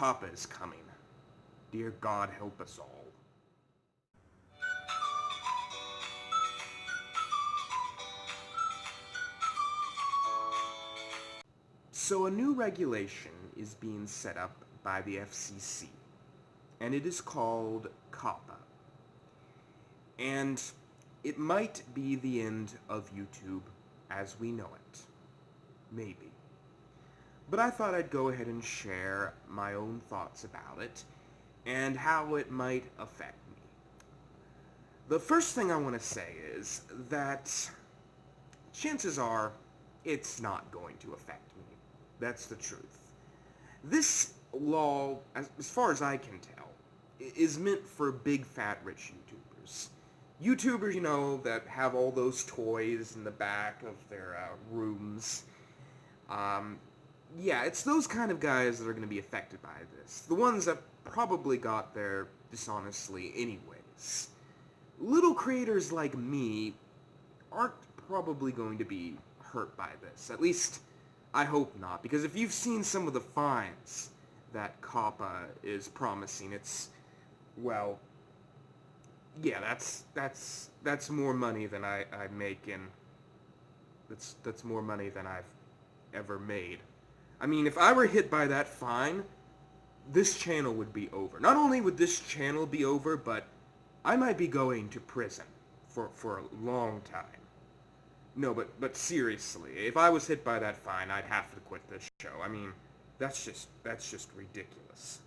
Coppa is coming. Dear God, help us all. So a new regulation is being set up by the FCC, and it is called Coppa. And it might be the end of YouTube as we know it. Maybe. But I thought I'd go ahead and share my own thoughts about it and how it might affect me. The first thing I want to say is that chances are it's not going to affect me. That's the truth. This law, as far as I can tell, is meant for big, fat, rich YouTubers. YouTubers, you know, that have all those toys in the back of their rooms. Yeah, it's those kind of guys that are going to be affected by this. The ones that probably got there dishonestly anyways. Little creators like me aren't probably going to be hurt by this. At least, I hope not. Because if you've seen some of the fines that Coppa is promising, it's, well, yeah, that's more money than I make in... That's more money than I've ever made. I mean, if I were hit by that fine, this channel would be over. Not only would this channel be over, but I might be going to prison for a long time. No, but seriously, if I was hit by that fine, I'd have to quit this show. I mean, that's just ridiculous.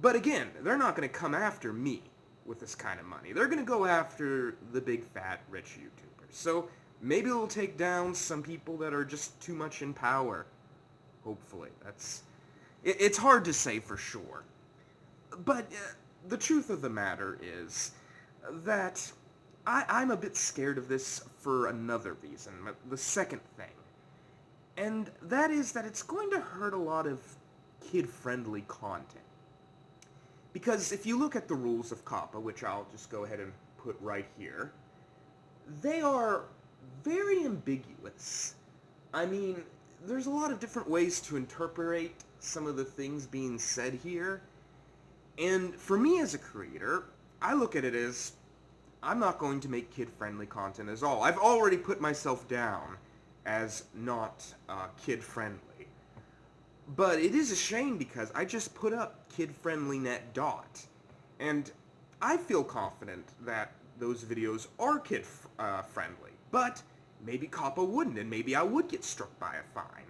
But again, they're not going to come after me with this kind of money. They're going to go after the big, fat, rich YouTubers. So maybe they'll take down some people that are just too much in power. Hopefully. It's hard to say for sure. But the truth of the matter is that I'm a bit scared of this for another reason. The second thing. And that is that it's going to hurt a lot of kid-friendly content. Because if you look at the rules of Coppa, which I'll just go ahead and put right here, they are very ambiguous. I mean, there's a lot of different ways to interpret some of the things being said here. And for me as a creator, I look at it as I'm not going to make kid-friendly content at all. I've already put myself down as not kid-friendly. But it is a shame because I just put up kid-friendly.net. And I feel confident that those videos are kid-friendly. But maybe Coppa wouldn't, and maybe I would get struck by a fine.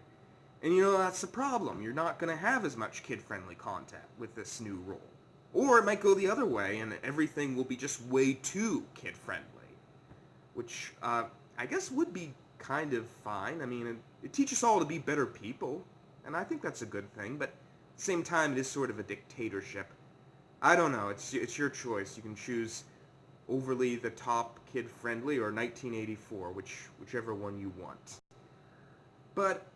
And you know, that's the problem. You're not going to have as much kid-friendly content with this new rule. Or it might go the other way, and everything will be just way too kid-friendly. Which, I guess would be kind of fine. I mean, it teaches us all to be better people, and I think that's a good thing, but at the same time, it is sort of a dictatorship. I don't know. It's your choice. You can choose overly the top kid-friendly or 1984, whichever one you want. But,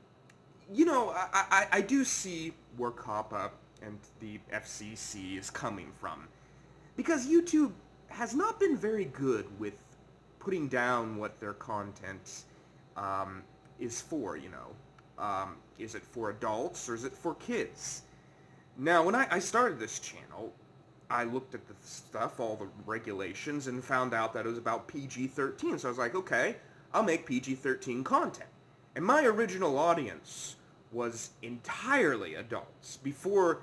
you know, I do see where Coppa and the FCC is coming from. Because YouTube has not been very good with putting down what their content is for, you know. Is it for adults or is it for kids? Now, when I started this channel, I looked at the stuff, all the regulations, and found out that it was about PG-13. So I was like, okay, I'll make PG-13 content. And my original audience was entirely adults before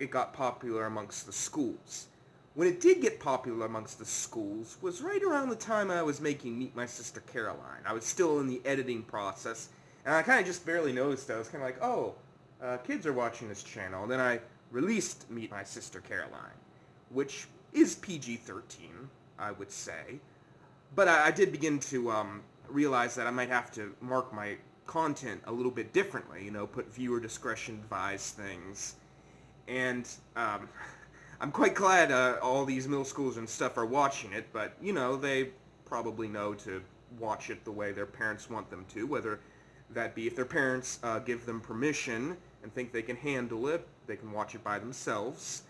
it got popular amongst the schools. When it did get popular amongst the schools was right around the time I was making Meet My Sister Caroline. I was still in the editing process, and I kind of just barely noticed it. I was kind of like, oh, kids are watching this channel. And then I released Meet My Sister Caroline, which is PG-13, I would say. But I did begin to realize that I might have to mark my content a little bit differently, you know, put viewer discretion advised things. And I'm quite glad all these middle schools and stuff are watching it, but, you know, they probably know to watch it the way their parents want them to, whether that be if their parents give them permission and think they can handle it, they can watch it by themselves,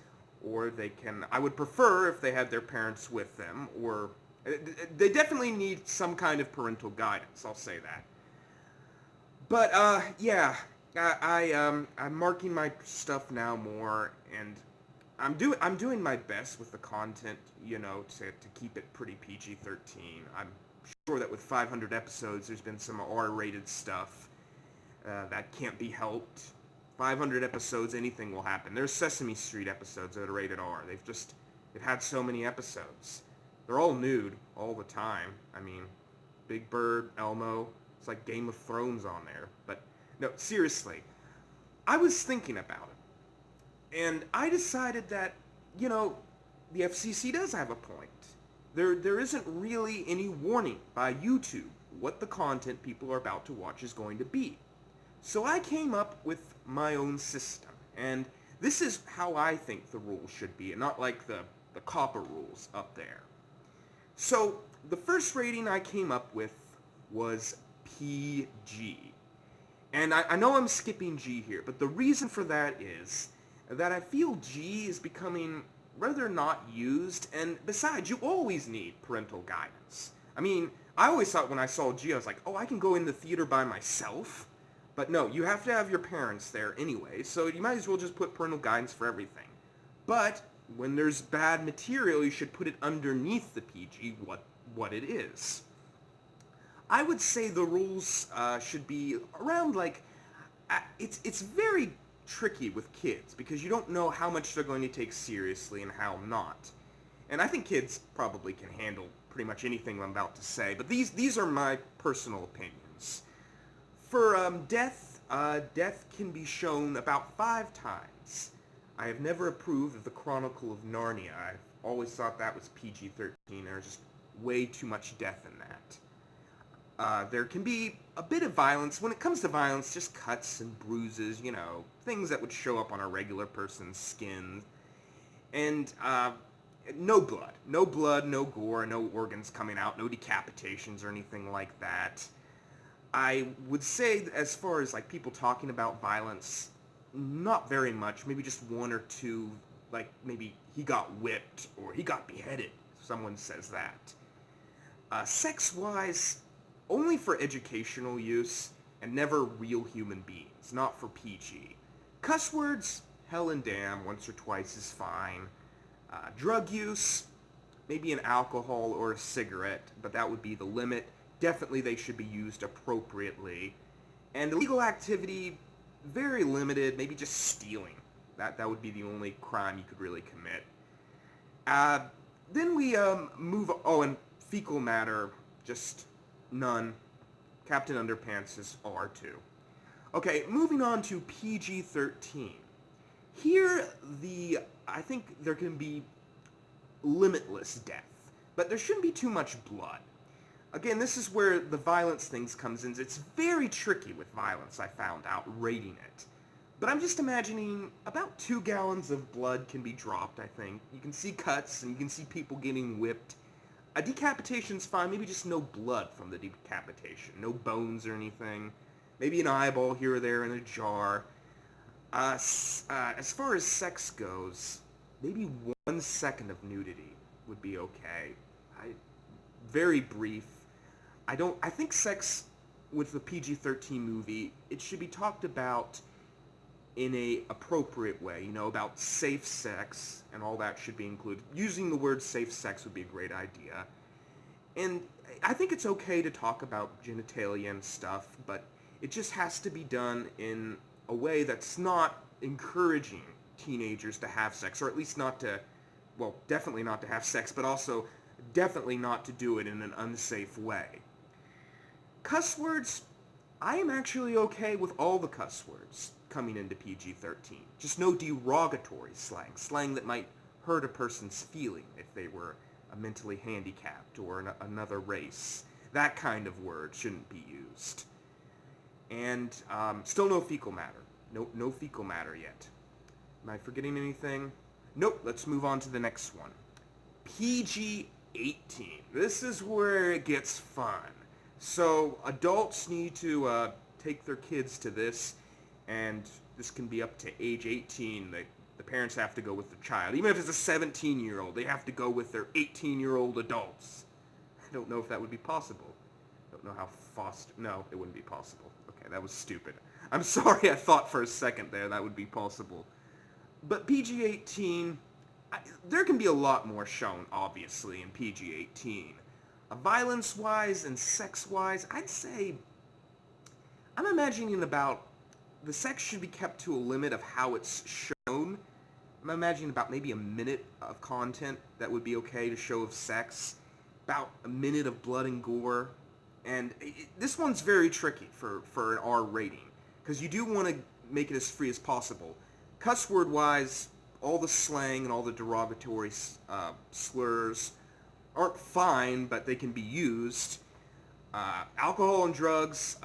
or they can, I would prefer if they had their parents with them, or they definitely need some kind of parental guidance, I'll say that. But, yeah, I'm marking my stuff now more, and I'm doing my best with the content, to keep it pretty PG-13. I'm sure that with 500 episodes, there's been some R-rated stuff that can't be helped. 500 episodes, anything will happen. There's Sesame Street episodes that are rated R. They've had so many episodes. They're all nude all the time. I mean, Big Bird, Elmo, it's like Game of Thrones on there. But no, seriously, I was thinking about it, and I decided that, the FCC does have a point. There isn't really any warning by YouTube what the content people are about to watch is going to be. So I came up with my own system, and this is how I think the rules should be, and not like the Coppa rules up there. So the first rating I came up with was PG. And I know I'm skipping G here, but the reason for that is that I feel G is becoming rather not used, and besides, you always need parental guidance. I mean, I always thought when I saw G, I was like, oh, I can go in the theater by myself? But no, you have to have your parents there anyway, so you might as well just put parental guidance for everything. But when there's bad material, you should put it underneath the PG, what it is. I would say the rules should be around it's very tricky with kids because you don't know how much they're going to take seriously and how not. And I think kids probably can handle pretty much anything I'm about to say, but these are my personal opinions. For death can be shown about 5 times. I have never approved of the Chronicle of Narnia. I've always thought that was PG-13. There's just way too much death in that. There can be a bit of violence. When it comes to violence, just cuts and bruises, things that would show up on a regular person's skin. And no blood. No blood, no gore, no organs coming out, no decapitations or anything like that. I would say, as far as people talking about violence, not very much. Maybe just 1 or 2, maybe he got whipped or he got beheaded. Someone says that. Sex-wise, only for educational use and never real human beings, not for PG. Cuss words, hell and damn, once or twice is fine. Drug use, maybe an alcohol or a cigarette, but that would be the limit. Definitely they should be used appropriately. And illegal activity, very limited, maybe just stealing. That would be the only crime you could really commit. Then we move, and fecal matter, just none. Captain Underpants is R2. Okay, moving on to PG-13. Here, I think there can be limitless death, but there shouldn't be too much blood. Again, this is where the violence things comes in. It's very tricky with violence, I found out, rating it. But I'm just imagining about 2 gallons of blood can be dropped, I think. You can see cuts, and you can see people getting whipped. A decapitation's fine, maybe just no blood from the decapitation. No bones or anything. Maybe an eyeball here or there in a jar. As far as sex goes, maybe 1 second of nudity would be okay. Very brief. I think sex with the PG-13 movie, it should be talked about in a appropriate way, about safe sex, and all that should be included. Using the word safe sex would be a great idea. And I think it's okay to talk about genitalia and stuff, but it just has to be done in a way that's not encouraging teenagers to have sex, or at least not to, definitely not to have sex, but also definitely not to do it in an unsafe way. Cuss words, I am actually okay with all the cuss words coming into PG-13. Just no derogatory slang that might hurt a person's feeling if they were mentally handicapped or another race. That kind of word shouldn't be used. And still no fecal matter. No fecal matter yet. Am I forgetting anything? Nope, let's move on to the next one. PG-18. This is where it gets fun. So adults need to take their kids to this, and this can be up to age 18. The parents have to go with the child. Even if it's a 17-year-old, they have to go with their 18-year-old adults. I don't know if that would be possible. I don't know how no, it wouldn't be possible. Okay, that was stupid. I'm sorry I thought for a second there that would be possible. But PG-18, there can be a lot more shown, obviously, in PG-18. Violence-wise and sex-wise, I'd say... I'm imagining about... The sex should be kept to a limit of how it's shown. I'm imagining about maybe a minute of content that would be okay to show of sex. About a minute of blood and gore. And this one's very tricky for an R rating. Because you do want to make it as free as possible. Cuss word-wise, all the slang and all the derogatory slurs aren't fine, but they can be used. Alcohol and drugs,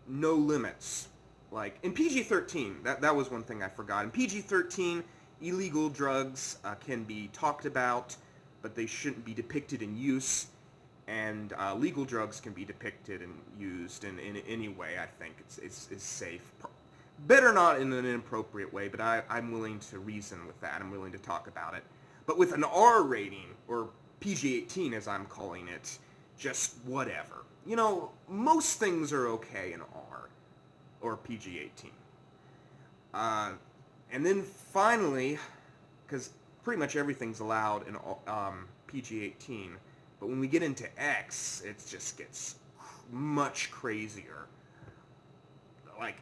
no limits. Like, in PG-13, that was one thing I forgot. In PG-13, illegal drugs can be talked about, but they shouldn't be depicted in use. And legal drugs can be depicted and used in any way, I think. It's safe. Better not in an inappropriate way, but I'm willing to reason with that. I'm willing to talk about it. But with an R rating, or PG-18 as I'm calling it, just whatever. You know, most things are okay in R, or PG-18. And then finally, because pretty much everything's allowed in PG-18, but when we get into X, it just gets much crazier. Like,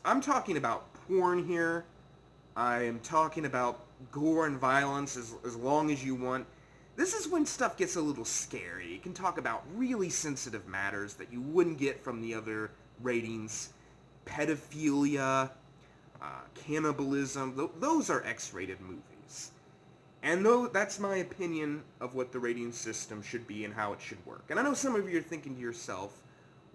I'm talking about porn here. I am talking about gore and violence as long as you want. This is when stuff gets a little scary. You can talk about really sensitive matters that you wouldn't get from the other ratings. Pedophilia, cannibalism, those are X-rated movies. And that's my opinion of what the rating system should be and how it should work. And I know some of you are thinking to yourself,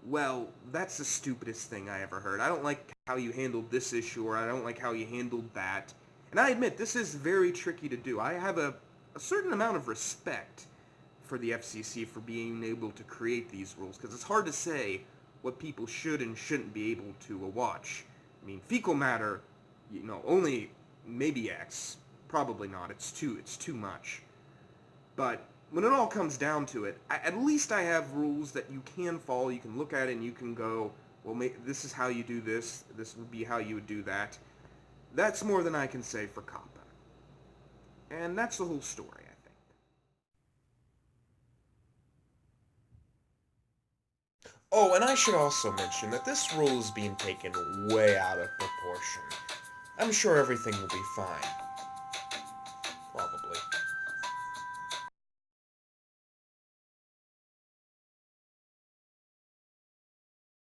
well, that's the stupidest thing I ever heard. I don't like how you handled this issue, or I don't like how you handled that. And I admit, this is very tricky to do. I have a certain amount of respect for the FCC for being able to create these rules, because it's hard to say what people should and shouldn't be able to watch. I mean, fecal matter, only maybe X. Probably not. It's too much. But when it all comes down to it, at least I have rules that you can follow. You can look at it and you can go, well, this is how you do this. This would be how you would do that. That's more than I can say for Coppa. And that's the whole story, I think. Oh, and I should also mention that this rule is being taken way out of proportion. I'm sure everything will be fine.